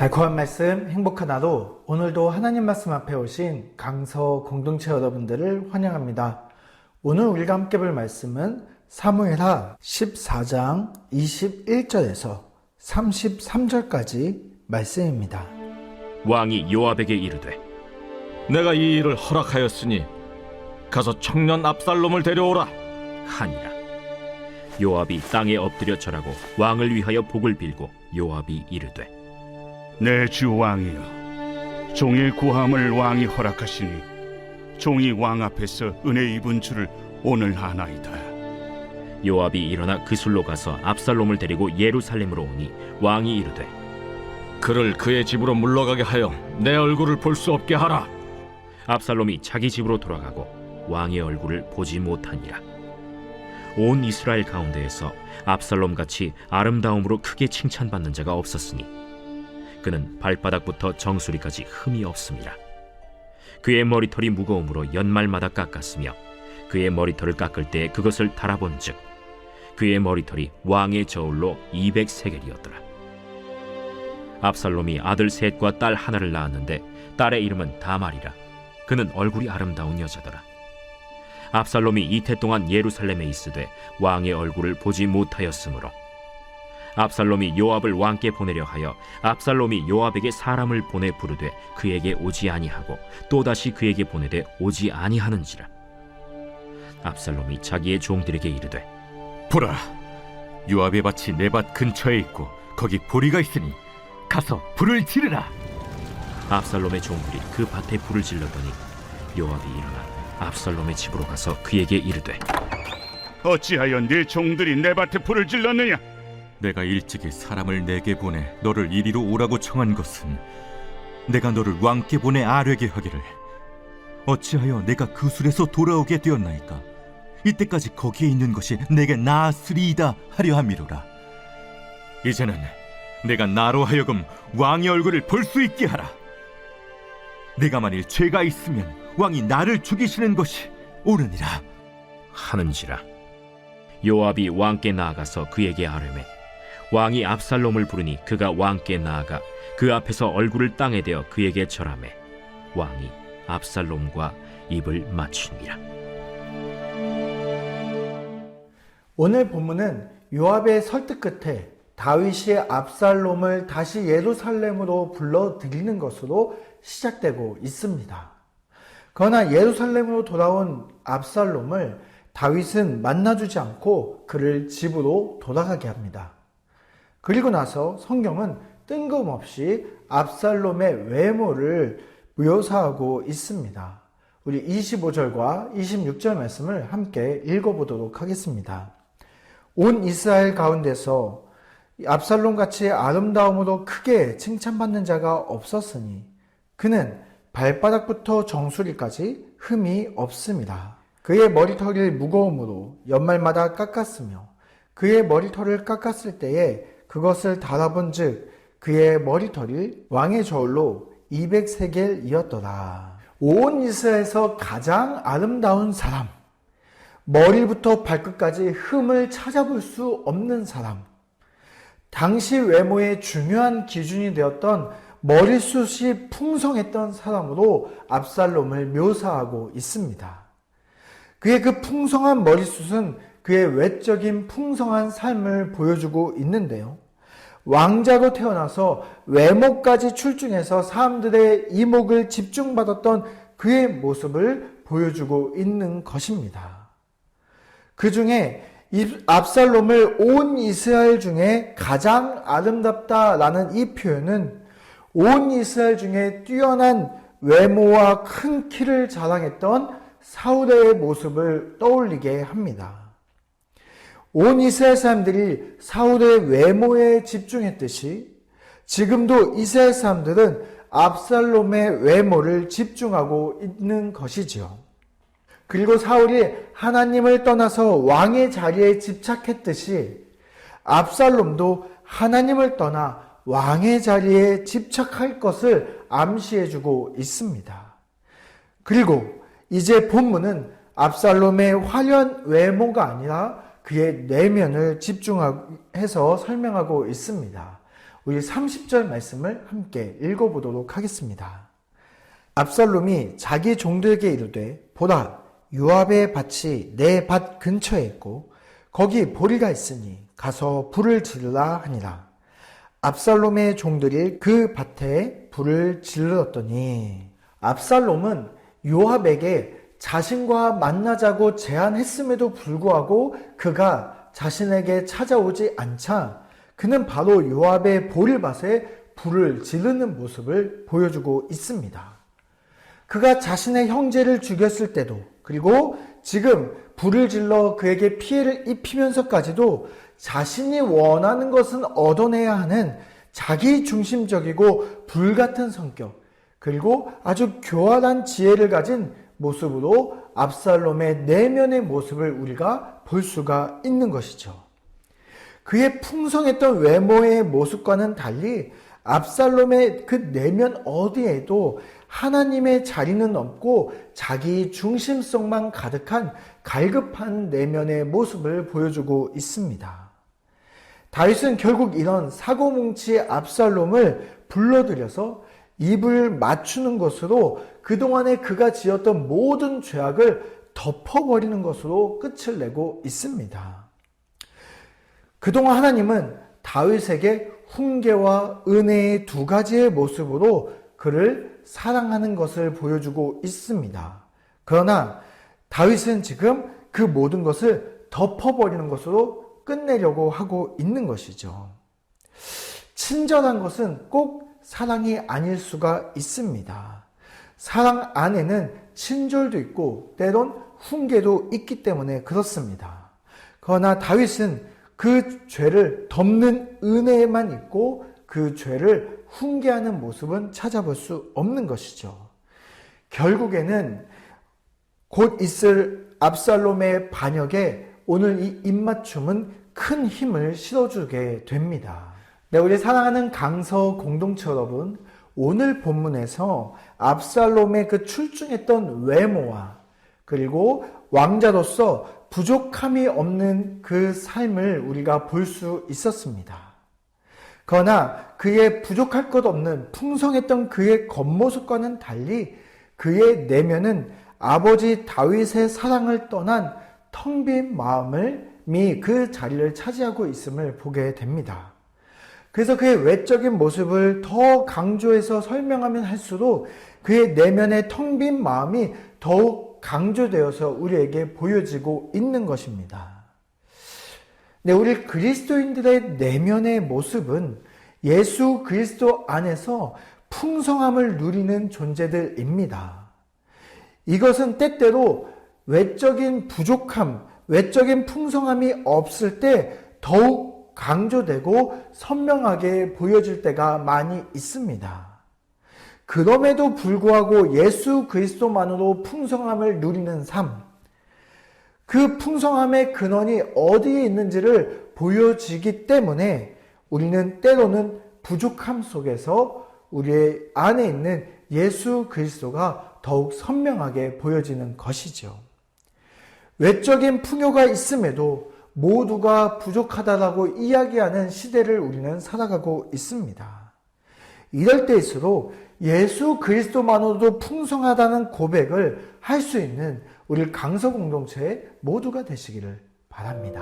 달콤한 말씀, 행복한 하루. 오늘도 하나님 말씀 앞에 오신 강서 공동체 여러분들을 환영합니다. 오늘 우리가 함께 볼 말씀은 사무엘하 14장 21절에서 33절까지 말씀입니다. 왕이 요압에게 이르되 내가 이 일을 허락하였으니 가서 청년 압살롬을 데려오라 하니라. 요압이 땅에 엎드려 절하고 왕을 위하여 복을 빌고 요압이 이르되 내 주 왕이여, 종의 구함을 왕이 허락하시니 종이 왕 앞에서 은혜 입은 줄을 오늘 아나이다. 요압이 일어나 그술로 가서 압살롬을 데리고 예루살렘으로 오니 왕이 이르되 그를 그의 집으로 물러가게 하여 내 얼굴을 볼 수 없게 하라. 압살롬이 자기 집으로 돌아가고 왕의 얼굴을 보지 못하니라. 온 이스라엘 가운데에서 압살롬같이 아름다움으로 크게 칭찬받는 자가 없었으니 그는 발바닥부터 정수리까지 흠이 없음이라. 그의 머리털이 무거움으로 연말마다 깎았으며 그의 머리털을 깎을 때 그것을 달아본즉 그의 머리털이 왕의 저울로 200세겔이었더라. 압살롬이 아들 셋과 딸 하나를 낳았는데 딸의 이름은 다말이라. 그는 얼굴이 아름다운 여자더라. 압살롬이 이태 동안 예루살렘에 있으되 왕의 얼굴을 보지 못하였으므로 압살롬이 요압을 왕께 보내려 하여 압살롬이 요압에게 사람을 보내 부르되 그에게 오지 아니하고 또다시 그에게 보내되 오지 아니하는지라. 압살롬이 자기의 종들에게 이르되 보라, 요압의 밭이 내 밭 근처에 있고 거기 보리가 있으니 가서 불을 지르라. 압살롬의 종들이 그 밭에 불을 질렀더니 요압이 일어나 압살롬의 집으로 가서 그에게 이르되 어찌하여 네 종들이 내 밭에 불을 질렀느냐? 내가 일찍이 사람을 내게 보내 너를 이리로 오라고 청한 것은 내가 너를 왕께 보내 아뢰게 하기를 어찌하여 내가 그술에서 돌아오게 되었나이까? 이때까지 거기에 있는 것이 내게 나았으리이다 하려 함이로라. 이제는 내가 나로 하여금 왕의 얼굴을 볼 수 있게 하라. 내가 만일 죄가 있으면 왕이 나를 죽이시는 것이 옳으니라 하는지라. 요압이 왕께 나아가서 그에게 아뢰매 왕이 압살롬을 부르니 그가 왕께 나아가 그 앞에서 얼굴을 땅에 대어 그에게 절하매 왕이 압살롬과 입을 맞추니라. 오늘 본문은 요압의 설득 끝에 다윗이 압살롬을 다시 예루살렘으로 불러들이는 것으로 시작되고 있습니다. 그러나 예루살렘으로 돌아온 압살롬을 다윗은 만나주지 않고 그를 집으로 돌아가게 합니다. 그리고 나서 성경은 뜬금없이 압살롬의 외모를 묘사하고 있습니다. 우리 25절과 26절 말씀을 함께 읽어보도록 하겠습니다. 온 이스라엘 가운데서 압살롬같이 아름다움으로 크게 칭찬받는 자가 없었으니 그는 발바닥부터 정수리까지 흠이 없습니다. 그의 머리털이 무거움으로 연말마다 깎았으며 그의 머리털을 깎았을 때에 그것을 달아본즉 그의 머리털이 왕의 저울로 200세겔이었더라. 온 이스라엘에서 가장 아름다운 사람, 머리부터 발끝까지 흠을 찾아볼 수 없는 사람, 당시 외모의 중요한 기준이 되었던 머리숱이 풍성했던 사람으로 압살롬을 묘사하고 있습니다. 그의 그 풍성한 머리숱은 그의 외적인 풍성한 삶을 보여주고 있는데요. 왕자로 태어나서 외모까지 출중해서 사람들의 이목을 집중받았던 그의 모습을 보여주고 있는 것입니다. 그 중에 압살롬을 온 이스라엘 중에 가장 아름답다라는 이 표현은 온 이스라엘 중에 뛰어난 외모와 큰 키를 자랑했던 사울의 모습을 떠올리게 합니다. 온 이스라엘 사람들이 사울의 외모에 집중했듯이 지금도 이스라엘 사람들은 압살롬의 외모를 집중하고 있는 것이지요. 그리고 사울이 하나님을 떠나서 왕의 자리에 집착했듯이 압살롬도 하나님을 떠나 왕의 자리에 집착할 것을 암시해주고 있습니다. 그리고 이제 본문은 압살롬의 화려한 외모가 아니라 그의 내면을 집중해서 설명하고 있습니다. 우리 30절 말씀을 함께 읽어보도록 하겠습니다. 압살롬이 자기 종들에게 이르되 보라 요압의 밭이 내 밭 근처에 있고 거기 보리가 있으니 가서 불을 지르라 하니라. 압살롬의 종들이 그 밭에 불을 질렀더니 압살롬은 요압에게 자신과 만나자고 제안했음에도 불구하고 그가 자신에게 찾아오지 않자 그는 바로 요압의 보리밭에 불을 지르는 모습을 보여주고 있습니다. 그가 자신의 형제를 죽였을 때도 그리고 지금 불을 질러 그에게 피해를 입히면서까지도 자신이 원하는 것은 얻어내야 하는 자기 중심적이고 불같은 성격 그리고 아주 교활한 지혜를 가진 모습으로 압살롬의 내면의 모습을 우리가 볼 수가 있는 것이죠. 그의 풍성했던 외모의 모습과는 달리 압살롬의 그 내면 어디에도 하나님의 자리는 없고 자기 중심성만 가득한 갈급한 내면의 모습을 보여주고 있습니다. 다윗은 결국 이런 사고뭉치의 압살롬을 불러들여서 입을 맞추는 것으로 그동안에 그가 지었던 모든 죄악을 덮어버리는 것으로 끝을 내고 있습니다. 그동안 하나님은 다윗에게 훈계와 은혜의 두 가지의 모습으로 그를 사랑하는 것을 보여주고 있습니다. 그러나 다윗은 지금 그 모든 것을 덮어버리는 것으로 끝내려고 하고 있는 것이죠. 친절한 것은 꼭 사랑이 아닐 수가 있습니다. 사랑 안에는 친절도 있고 때론 훈계도 있기 때문에 그렇습니다. 그러나 다윗은 그 죄를 덮는 은혜에만 있고 그 죄를 훈계하는 모습은 찾아볼 수 없는 것이죠. 결국에는 곧 있을 압살롬의 반역에 오늘 이 입맞춤은 큰 힘을 실어주게 됩니다. 네, 우리 사랑하는 강서 공동체 여러분, 오늘 본문에서 압살롬의 그 출중했던 외모와 그리고 왕자로서 부족함이 없는 그 삶을 우리가 볼 수 있었습니다. 그러나 그의 부족할 것 없는 풍성했던 그의 겉모습과는 달리 그의 내면은 아버지 다윗의 사랑을 떠난 텅 빈 마음이 그 자리를 차지하고 있음을 보게 됩니다. 그래서 그의 외적인 모습을 더 강조해서 설명하면 할수록 그의 내면의 텅 빈 마음이 더욱 강조되어서 우리에게 보여지고 있는 것입니다. 네, 우리 그리스도인들의 내면의 모습은 예수 그리스도 안에서 풍성함을 누리는 존재들입니다. 이것은 때때로 외적인 부족함, 외적인 풍성함이 없을 때 더욱 강조되고 선명하게 보여질 때가 많이 있습니다. 그럼에도 불구하고 예수 그리스도만으로 풍성함을 누리는 삶, 그 풍성함의 근원이 어디에 있는지를 보여지기 때문에 우리는 때로는 부족함 속에서 우리 안에 있는 예수 그리스도가 더욱 선명하게 보여지는 것이죠. 외적인 풍요가 있음에도 모두가 부족하다라고 이야기하는 시대를 우리는 살아가고 있습니다. 이럴 때일수록 예수 그리스도만으로도 풍성하다는 고백을 할 수 있는 우리 강서 공동체 모두가 되시기를 바랍니다.